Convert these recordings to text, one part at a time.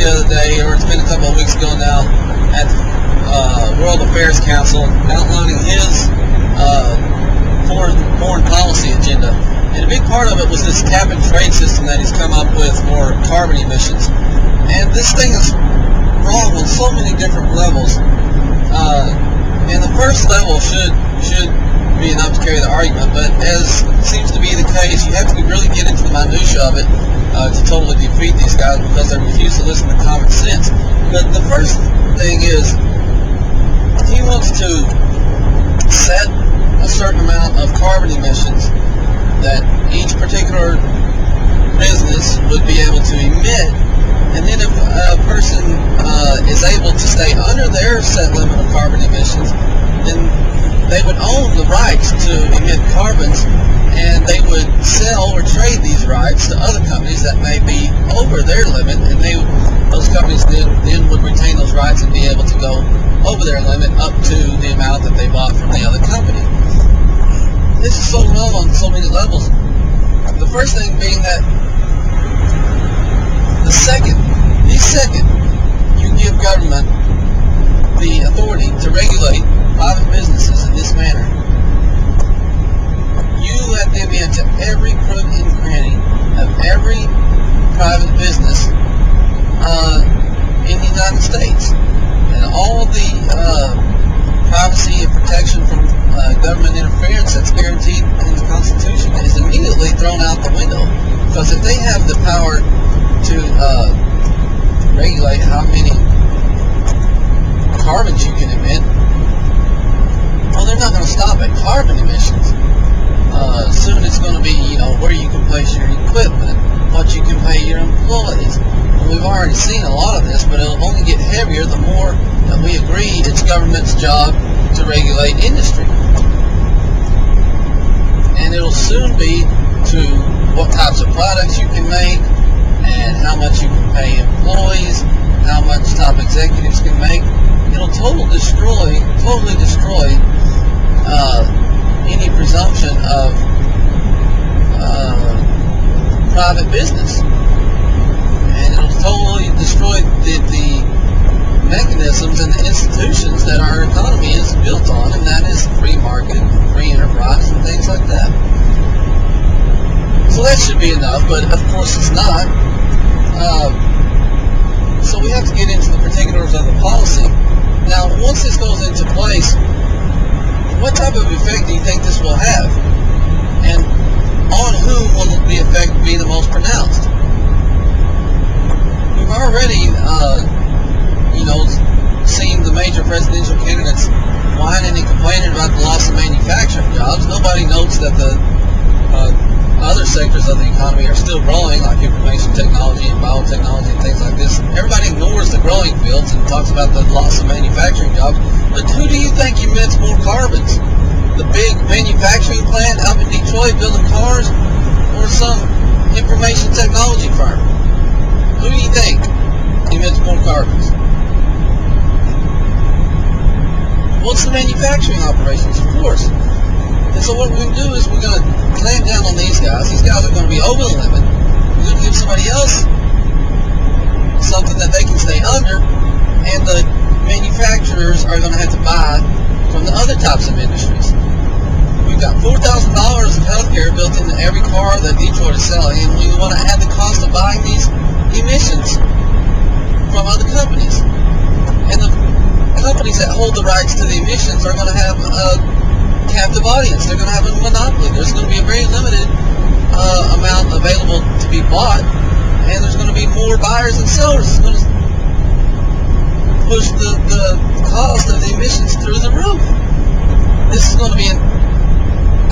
the other day, or it's been a couple of weeks ago now, at the World Affairs Council, outlining his foreign policy agenda. And a big part of it was this cap and trade system that he's come up with for carbon emissions. And this thing is wrong on so many different levels. And the first level should be enough to carry the argument, but as seems to be the case, you have to really get into the minutia of it to totally defeat these guys, because they refuse to listen to common sense. But the first thing is, he wants to set a certain amount of carbon emissions that each particular business would be able to emit, and then if a person is able to stay under their set limit of carbon emissions, then they would own the rights to emit carbons, and they would sell or trade these rights to other companies that may be over their limit, and those companies then would retain those rights and be able to go over their limit up to the amount that they bought from the other company. This is so wrong on so many levels. The first thing being that the second you give government the authority to regulate private businesses in this manner, you let them into every crook and cranny of every private business in the United States. And all the privacy and protection from government interference that's guaranteed in the Constitution is immediately thrown out the window. Because if they have the power to regulate how many carbons you can emit, well, they're not going to stop at carbon emissions. Soon it's going to be, where you can place your equipment, what you can pay your employees. And we've already seen a lot of this, but it'll only get heavier the more that we agree it's government's job to regulate industry. And it'll soon be to what types of products you can make, and how much you can pay employees, how much top executives can make. It'll totally destroy any presumption of private business, and it'll totally destroy the mechanisms and the institutions that our economy is built on, and that is free market, free enterprise, and things like that. So that should be enough, but of course it's not. So we have to get into the particulars of the policy. Now, once this goes into place, what type of effect do you think this will have? And on whom will the effect be the most pronounced? We've already, seen the major presidential candidates whining and complaining about the loss of manufacturing jobs. Nobody notes that the other sectors of the economy are still growing, like information technology and biotechnology and things like this. Everybody ignores the growing fields and talks about the loss of manufacturing jobs. But who do you think emits more carbons? The big manufacturing plant up in Detroit building cars, or some information technology firm? Who do you think emits more carbons? Well, it's the manufacturing operations, of course. And so what we're going to do is we're going to clamp down on these guys. These guys are going to be over the limit. We're going to give somebody else something that they can stay under, and the manufacturers are going to have to buy from the other types of industries. We've got $4,000 of healthcare built into every car that Detroit is selling, and we want to add the cost of buying these emissions from other companies. And the companies that hold the rights to the emissions are going to have a captive audience. They're going to have a monopoly. There's going to be a very limited amount available to be bought, and there's going to be more buyers than sellers. It's going to push the cost of the emissions through the roof. This is going to be an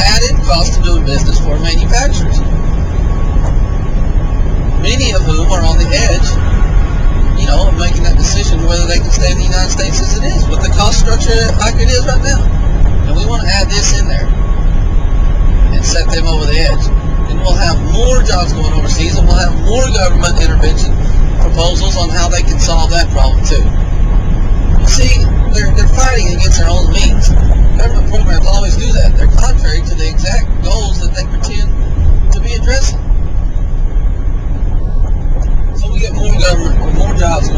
added cost of doing business for manufacturers, many of whom are on the edge, of making that decision whether they can stay in the United States as it is, with the cost structure like it is right now. And we want to add this in there and set them over the edge. And we'll have more jobs going overseas, and we'll have more government intervention proposals on how they can solve that problem too. You see, they're fighting against their own means. Government programs always do that. They're contrary to the exact goals that they pretend to be addressing. So we get more government, or more jobs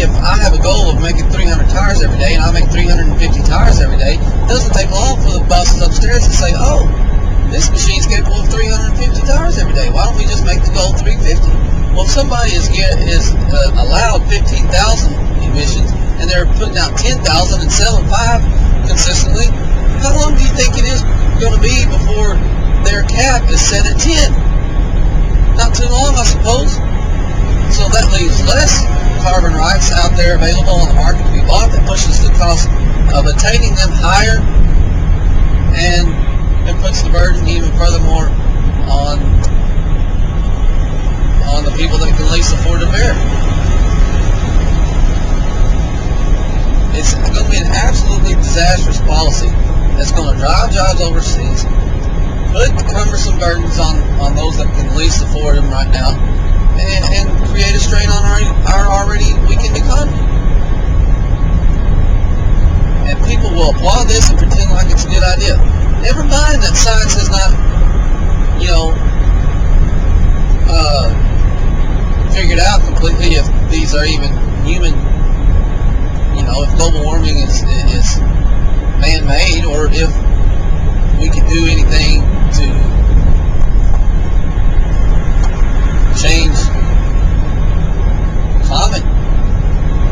if I have a goal of making 300 tires every day and I make 350 tires every day, it doesn't take long for the bosses upstairs to say, oh, this machine's capable of 350 tires every day. Why don't we just make the goal 350? Well, if somebody is allowed 15,000 emissions and they're putting out 10,000 and selling 5 consistently, how long do you think it is going to be before their cap is set at 10? Not too long, I suppose. So that leaves less carbon rights out there available on the market to be bought. That pushes the cost of attaining them higher, and it puts the burden even furthermore on the people that can least afford to bear. It's going to be an absolutely disastrous policy that's going to drive jobs overseas, put cumbersome burdens on those that can least afford them right now, and create a strain on our already weakened economy. And people will applaud this and pretend like it's a good idea. Never mind that science has not, figured out completely if these are even human, if global warming is man-made, or if we can do anything to change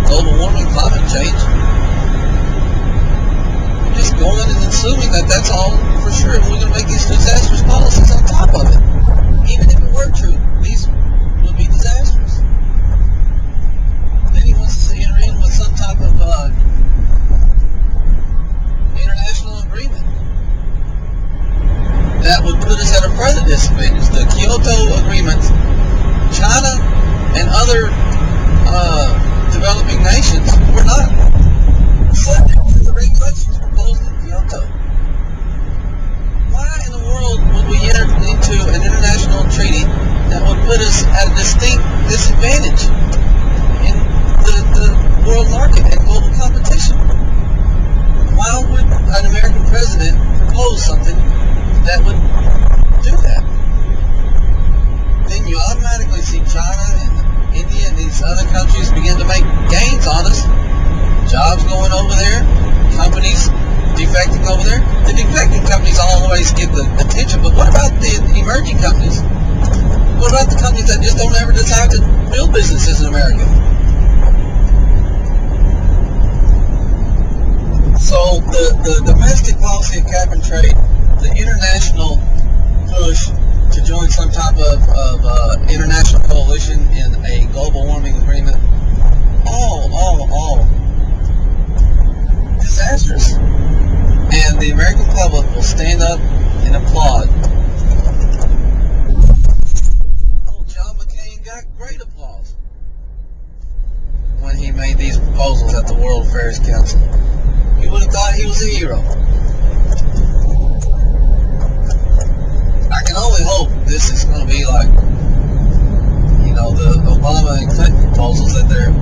global warming, climate change. We're just going and assuming that that's all for sure, and we're going to make these disastrous policies on top of it. Even if it were true, these would be disastrous. Then he wants to enter in with some type of international agreement that would put us at a further disadvantage. The Kyoto Agreement, China and other developing nations were not subject to the regulations proposed in Kyoto. Why in the world would we enter into an international treaty that would put us at a distinct disadvantage in the world market and global competition? Why would an American president propose something that would do that? Then you automatically see China and India and these other countries begin to make gains on us. Jobs going over there, companies defecting over there. The defecting companies always get the attention, but what about the emerging companies? What about the companies that just don't ever decide to build businesses in America? So the domestic policy of cap and trade, the international push to join some type of international coalition in a global warming agreement, all disastrous. And the American public will stand up and applaud. Oh, John McCain got great applause when he made these proposals at the World Affairs Council. You would have thought he was a hero. I can only hope this is going to be like, the Obama and Clinton proposals that they're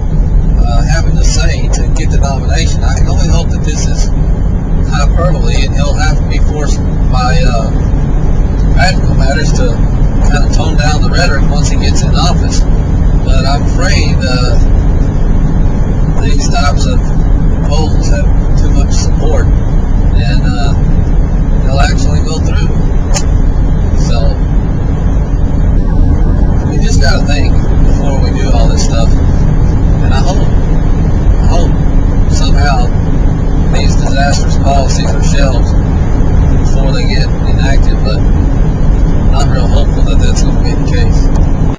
having to say to get the nomination. I can only hope that this is hyperbole, and he'll have to be forced by practical matters to kind of tone down the rhetoric once he gets in office. But I'm afraid these types of proposals have too much support, and they'll actually go through.